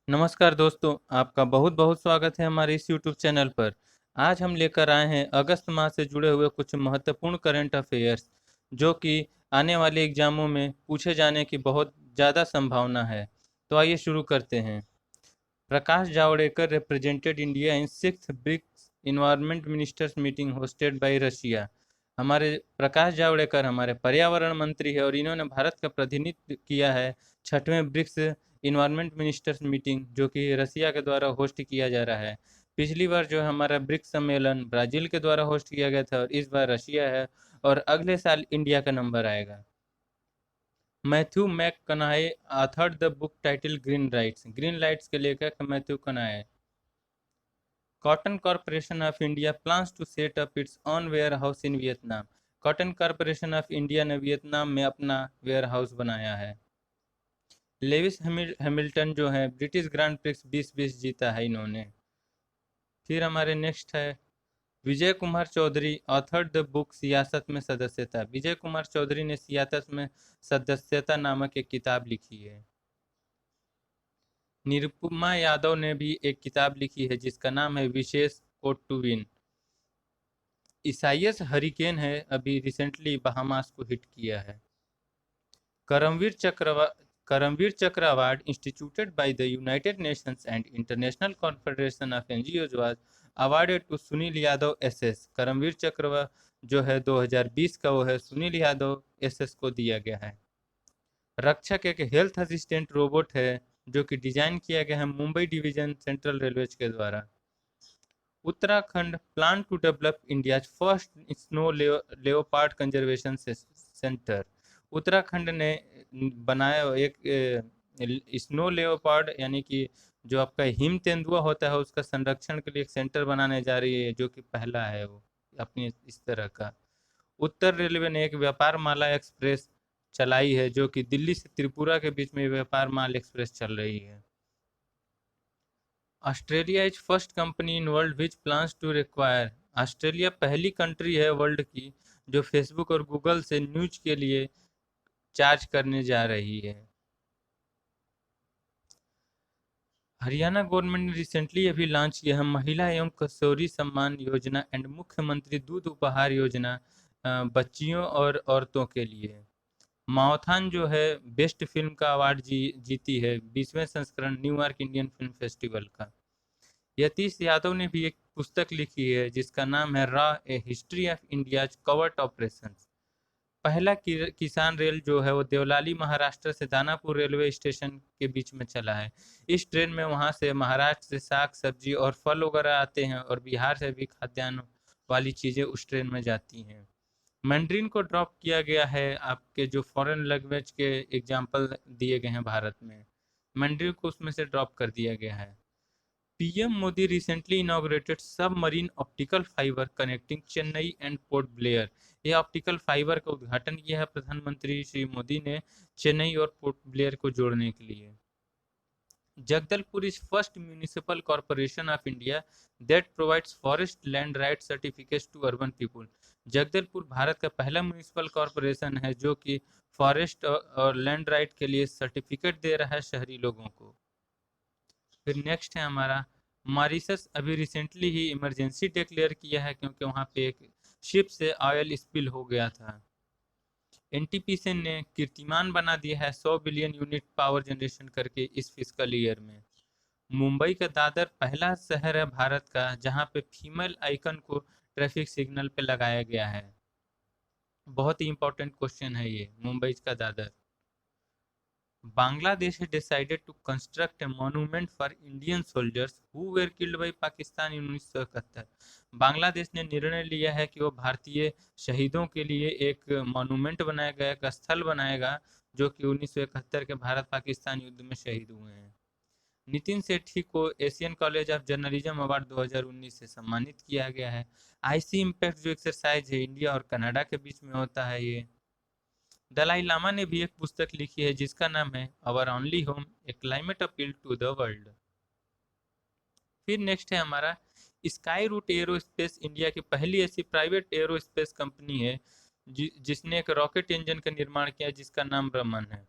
नमस्कार दोस्तों, आपका बहुत बहुत स्वागत है हमारे इस यूट्यूब चैनल पर। आज हम लेकर आए हैं अगस्त माह से जुड़े हुए कुछ महत्वपूर्ण करंट अफेयर्स, जो कि आने वाले एग्जामों में पूछे जाने की बहुत ज़्यादा संभावना है। तो आइए शुरू करते हैं। Prakash Javadekar represented India in sixth BRICS environment ministers meeting hosted by Russia. हमारे प्रकाश जावड़ेकर हमारे पर्यावरण मंत्री है और इन्होंने भारत का प्रतिनिधित्व किया है छठवें ब्रिक्स इन्वायरमेंट मिनिस्टर्स मीटिंग, जो कि रसिया के द्वारा होस्ट किया जा रहा है। पिछली बार जो है हमारा ब्रिक्स सम्मेलन ब्राज़ील के द्वारा होस्ट किया गया था और इस बार रशिया है, और अगले साल इंडिया का नंबर आएगा। Matthew McKinney authored the book title green rights. Green rights के लेखक मैथ्यू कनाई। Cotton corporation of India plans to set up its own warehouse in Vietnam. Cotton corporation of India ने Vietnam में अपना ware house बनाया है। Lewis Hamilton जो है ब्रिटिश ग्रांड प्रिक्स 2020 जीता है इन्होंने। फिर हमारे नेक्स्ट है Vijay Kumar Chaudhary authored the book सियासत में सदस्यता। विजय कुमार चौधरी ने सियासत में सदस्यता नामक एक किताब लिखी है। निरुपमा यादव ने भी एक किताब लिखी है जिसका नाम है विशेष कोड टू विन। इसाइयस हरिकेन है, अभी रिसेंटली बहामास को हिट किया है। Karambir Chakra Karamveer Chakra award instituted by the United Nations and International Confederation of NGOs was awarded to Sunil Yadav SS. Karamveer Chakra जो है 2020 का, वो है सुनील यादव एसएस को दिया गया है। रक्षक एक हेल्थ असिस्टेंट रोबोट है जो कि डिजाइन किया गया है मुंबई डिवीजन सेंट्रल रेलवे के द्वारा। Uttarakhand plan to develop India first snow leopard conservation centre. Uttarakhand ने बनाया एक स्नो लेओपार्ड, यानी कि जो आपका हिम तेंदुआ होता है उसका संरक्षण के लिए एक सेंटर बनाने जा रही है, जो कि पहला है वो अपनी इस तरह का। उत्तर रेलवे ने एक व्यापार माला एक्सप्रेस चलाई है, जो कि दिल्ली से त्रिपुरा के बीच में व्यापार माल एक्सप्रेस चल रही है। Australia is first company in world which plans to require. Australia पहली कंट्री है वर्ल्ड की जो फेसबुक और गूगल से न्यूज के लिए चार्ज करने जा रही है। हरियाणा गवर्नमेंट ने रिसेंटली अभी लॉन्च किया है महिला एवं किशोरी सम्मान योजना एंड मुख्यमंत्री दूध उपहार योजना बच्चियों और औरतों के लिए। माओथान जो है बेस्ट फिल्म का अवार्ड जीती है 20वें संस्करण न्यूयॉर्क इंडियन फिल्म फेस्टिवल का। यतीश यादव ने भी एक पुस्तक लिखी है जिसका नाम है raw A history of India's covert operations. पहला किसान रेल जो है वो देवलाली महाराष्ट्र से दानापुर रेलवे स्टेशन के बीच में चला है। इस ट्रेन में वहां से महाराष्ट्र से साग सब्जी और फल वगैरह आते हैं और बिहार से भी खाद्यान्न वाली चीज़ें उस ट्रेन में जाती हैं। मैंड्रीन को ड्रॉप किया गया है, आपके जो फॉरेन लैंग्वेज के एग्जाम्पल दिए गए हैं भारत में, मैंड्रीन को उसमें से ड्रॉप कर दिया गया है। PM Modi recently inaugurated submarine optical fibre connecting Chennai and port Blair. ये ऑप्टिकल फाइबर का उद्घाटन किया है प्रधानमंत्री श्री मोदी ने चेन्नई और पोर्ट ब्लेयर को जोड़ने के लिए। Jagdalpur is first municipal corporation of India that provides forest land right certificates to urban people. Jagdalpur Bharat का पहला म्यूनिसिपल कॉर्पोरेशन है जो कि फॉरेस्ट और लैंड राइट के लिए सर्टिफिकेट दे रहा है शहरी लोगों को। फिर नेक्स्ट है हमारा मॉरिशस अभी रिसेंटली ही इमरजेंसी डिक्लेयर किया है क्योंकि वहाँ पे एक शिप से ऑयल स्पिल हो गया था। एनटीपीसी ने कीर्तिमान बना दिया है 100 बिलियन यूनिट पावर जनरेशन करके इस फिस्कल ईयर में। मुंबई का दादर पहला शहर है भारत का जहाँ पे फीमेल आइकन को ट्रैफिक सिग्नल पे लगाया गया है। बहुत ही इंपॉर्टेंट क्वेश्चन है ये, मुंबई का Dadar. Bangladesh has decided to construct a monument for Indian soldiers who were killed by Pakistan in 1971। Bangladesh ने निर्णय लिया है कि वो भारतीय शहीदों के लिए एक मॉन्यूमेंट बनाएगा, एक स्थल बनाएगा जो कि 1971 के भारत पाकिस्तान युद्ध में शहीद हुए हैं। नितिन सेठी को Asian college of journalism award 2019 से सम्मानित किया गया है। आईसी इम्पैक्ट जो एक्सरसाइज है इंडिया और कनाडा के बीच में होता है ये। दलाई लामा ने भी एक पुस्तक लिखी है जिसका नाम है our only home a climate appeal to the world. फिर नेक्स्ट है हमारा स्काई रूट एरोस्पेस इंडिया की पहली ऐसी प्राइवेट एरोस्पेस कंपनी है जिसने एक रॉकेट इंजन का निर्माण किया जिसका नाम रमन है।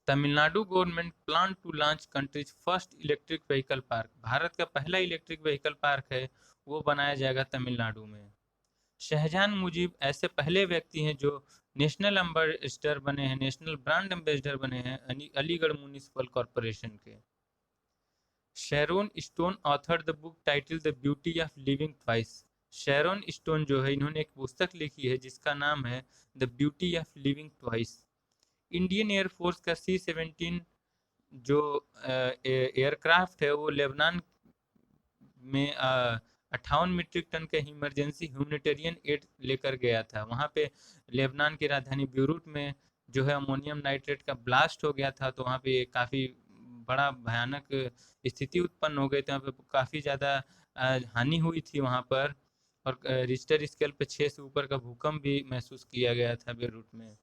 Tamil Nadu government plan to launch countries first electric vehicle park. Bharat का पहला इलेक्ट्रिक व्हीकल पार्क है वो बनाया जाएगा तमिलनाडु में। शहजान मुजीब ऐसे पहले व्यक्ति हैं जो नेशनल एम्बेसडर बने हैं, नेशनल ब्रांड एम्बेसडर बने हैं अलीगढ़ म्यूनिसिपल कॉरपोरेशन के। Charon stone author the book title the beauty of living twice. Charon stone जो है इन्होंने एक पुस्तक लिखी है जिसका नाम है the beauty of living twice. Indian air force का C-17 जो एयरक्राफ्ट है वो लेबनान में 58 मीट्रिक टन का इमरजेंसी ह्यूमैनिटेरियन एड लेकर गया था। वहाँ पे लेबनान की राजधानी बेरूत में जो है अमोनियम नाइट्रेट का ब्लास्ट हो गया था, तो वहाँ पे काफ़ी बड़ा भयानक स्थिति उत्पन्न हो गई थी। वहाँ पे काफ़ी ज़्यादा हानि हुई थी वहाँ पर, और रिश्टर स्केल पे 6 से ऊपर का भूकंप भी महसूस किया गया था बेरूत में।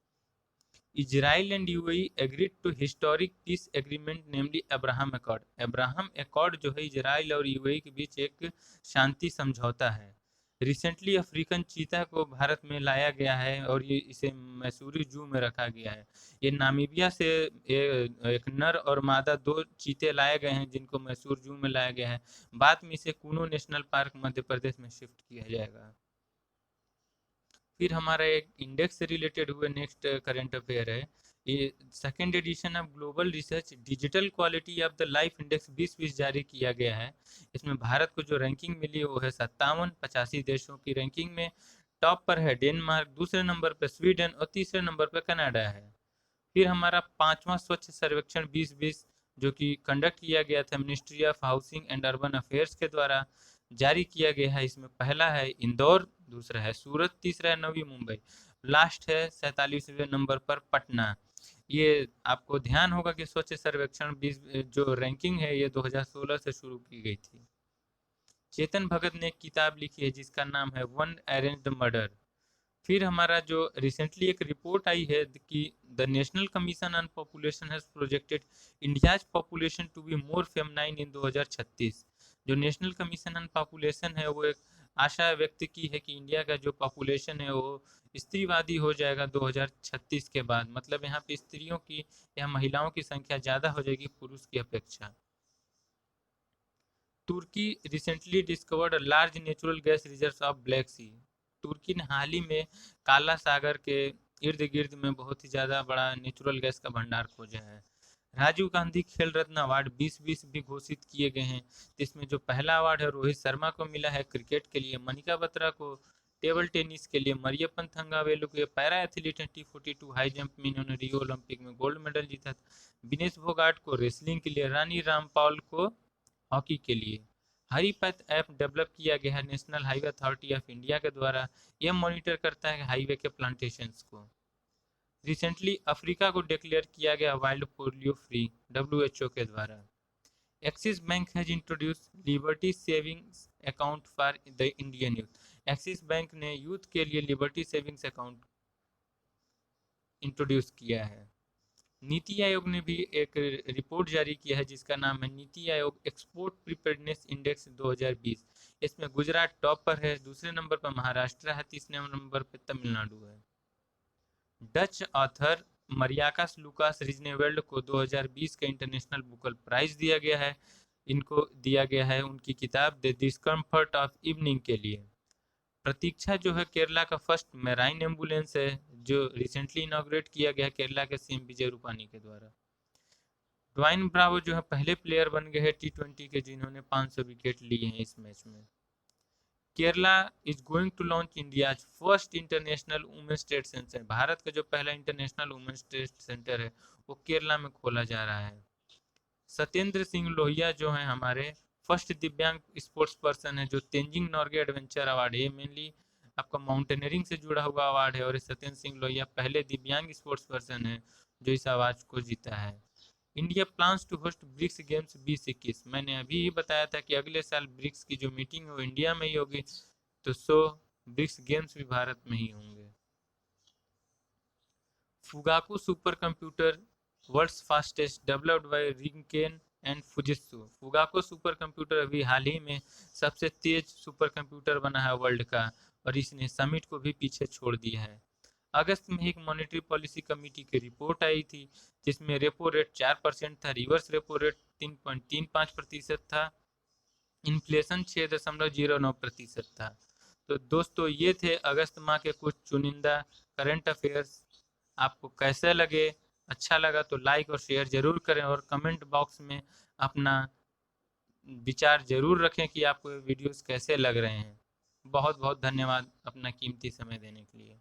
Israel and UAE agreed to historic peace agreement namely Abraham accord. Abraham accord जो है इजराइल और यूएई के बीच एक शांति समझौता है। रिसेंटली अफ्रीकन चीता को भारत में लाया गया है और ये इसे मैसूरी जू में रखा गया है। ये नामीबिया से एक नर और मादा 2 चीते लाए गए हैं जिनको मैसूर जू में लाया गया है। बाद में इसे कूनो नेशनल पार्क मध्य प्रदेश में शिफ्ट किया जाएगा। फिर हमारा एक इंडेक्स से रिलेटेड हुए नेक्स्ट करंट अफेयर है। ये second edition of global research digital quality of the life index 2020 जारी किया गया है। इसमें भारत को जो रैंकिंग मिली वो है 57। 85 देशों की रैंकिंग में टॉप पर है डेनमार्क, दूसरे नंबर पर स्वीडन और तीसरे नंबर पर कनाडा है। फिर हमारा 5वां स्वच्छ सर्वेक्षण 2020 जो कि कंडक्ट किया गया था ministry of housing and urban affairs के द्वारा जारी किया गया है। इसमें पहला है इंदौर, दूसरा है सूरत, तीसरा है नवी मुंबई, लास्ट है 47वें नंबर पर पटना। ये आपको ध्यान होगा कि स्वच्छ सर्वेक्षण 20 जो रैंकिंग है ये 2016 से शुरू की गई थी। चेतन भगत ने एक किताब लिखी है जिसका नाम है वन अरेंज्ड मर्डर। फिर हमारा जो रिसेंटली एक रिपोर्ट आई है कि the national commission on population has projected India's population to be more feminine in 2036। जो नेशनल कमीशन ऑन पॉपुलेशन है वो एक आशा व्यक्त की है कि इंडिया का जो पॉपुलेशन है वो स्त्रीवादी हो जाएगा 2036 के बाद। मतलब यहाँ पे स्त्रियों की या महिलाओं की संख्या ज़्यादा हो जाएगी पुरुष की अपेक्षा। Turkey recently discovered large natural gas reserves of black sea. तुर्की ने हाल ही में काला सागर के इर्द गिर्द में बहुत ही ज़्यादा बड़ा नेचुरल गैस का भंडार खोजा है। राजीव गांधी खेल रत्न अवार्ड 2020 भी घोषित किए गए हैं, जिसमें जो पहला अवार्ड है रोहित शर्मा को मिला है क्रिकेट के लिए, मनिका बत्रा को टेबल टेनिस के लिए, मरियप्पन थंगावेलु को पैरा एथलीट हैं T42 हाई जंप में, इन्होंने रियो ओलंपिक में गोल्ड मेडल जीता था। विनेश फोगाट को रेसलिंग के लिए, रानी रामपाल को हॉकी के लिए। हरीपथ ऐप डेवलप किया गया है national highway authority of India के द्वारा। यह मॉनिटर करता है हाईवे के प्लांटेशंस को। रिसेंटली अफ्रीका को डिक्लेयर किया गया वाइल्ड पोलियो फ्री WHO के द्वारा। Axis bank has introduce liberty savings account for the Indian youth. Axis bank ने यूथ के लिए लिबर्टी सेविंग्स अकाउंट इंट्रोड्यूस किया है। नीति आयोग ने भी एक रिपोर्ट जारी किया है जिसका नाम है NITI Aayog export preparedness index 2020। इसमें गुजरात टॉप पर है, दूसरे नंबर पर महाराष्ट्र है, तीसरे नंबर पर तमिलनाडु है। डच ऑथर मरियाकास लुकास रिजनेवेल्ड को 2020 का इंटरनेशनल बुकर प्राइज दिया गया है। इनको दिया गया है उनकी किताब द डिस्कम्फर्ट ऑफ इवनिंग के लिए। प्रतीक्षा जो है केरला का फर्स्ट मेराइन एम्बुलेंस है जो रिसेंटली इनॉग्रेट किया गया केरला के सीएम विजय रूपानी के द्वारा। ड्वाइन ब्रावो जो है पहले प्लेयर बन गए हैं T20 के जिन्होंने 500 विकेट लिए हैं इस मैच में। Kerala is going to launch India first international women's trade centre. Bharat का जो पहला इंटरनेशनल वुमेन्स ट्रेड सेंटर है वो केरला में खोला जा रहा है। सत्येंद्र सिंह लोहिया जो है हमारे फर्स्ट दिव्यांग स्पोर्ट्स पर्सन है जो तेंजिंग नॉर्गे एडवेंचर अवार्ड है, मेनली आपका माउंटेनियरिंग से जुड़ा हुआ अवार्ड है, और सत्येंद्र सिंह लोहिया पहले दिव्यांग स्पोर्ट्स पर्सन है जो इस अवार्ड को जीता है। India plans to host BRICS games 2021। मैंने अभी ही बताया था कि अगले साल ब्रिक्स की जो मीटिंग है वो इंडिया में ही होगी, तो ब्रिक्स गेम्स भी भारत में ही होंगे। Fugaku super computer world's fastest developed by Riken and Fujitsu. Fugaku super computer अभी हाल ही में सबसे तेज सुपर कंप्यूटर बना है वर्ल्ड का, और इसने समिट को भी पीछे छोड़ दिया है। अगस्त में एक मॉनेटरी पॉलिसी कमेटी की रिपोर्ट आई थी, जिसमें रेपो रेट 4% था, रिवर्स रेपो रेट 3.35% था, इन्फ्लेशन 6.09% था। तो दोस्तों ये थे अगस्त माह के कुछ चुनिंदा करंट अफेयर्स। आपको कैसे लगे? अच्छा लगा तो लाइक और शेयर जरूर करें, और कमेंट बॉक्स में अपना विचार जरूर रखें कि आपको वीडियोस कैसे लग रहे हैं। बहुत बहुत धन्यवाद अपना कीमती समय देने के लिए।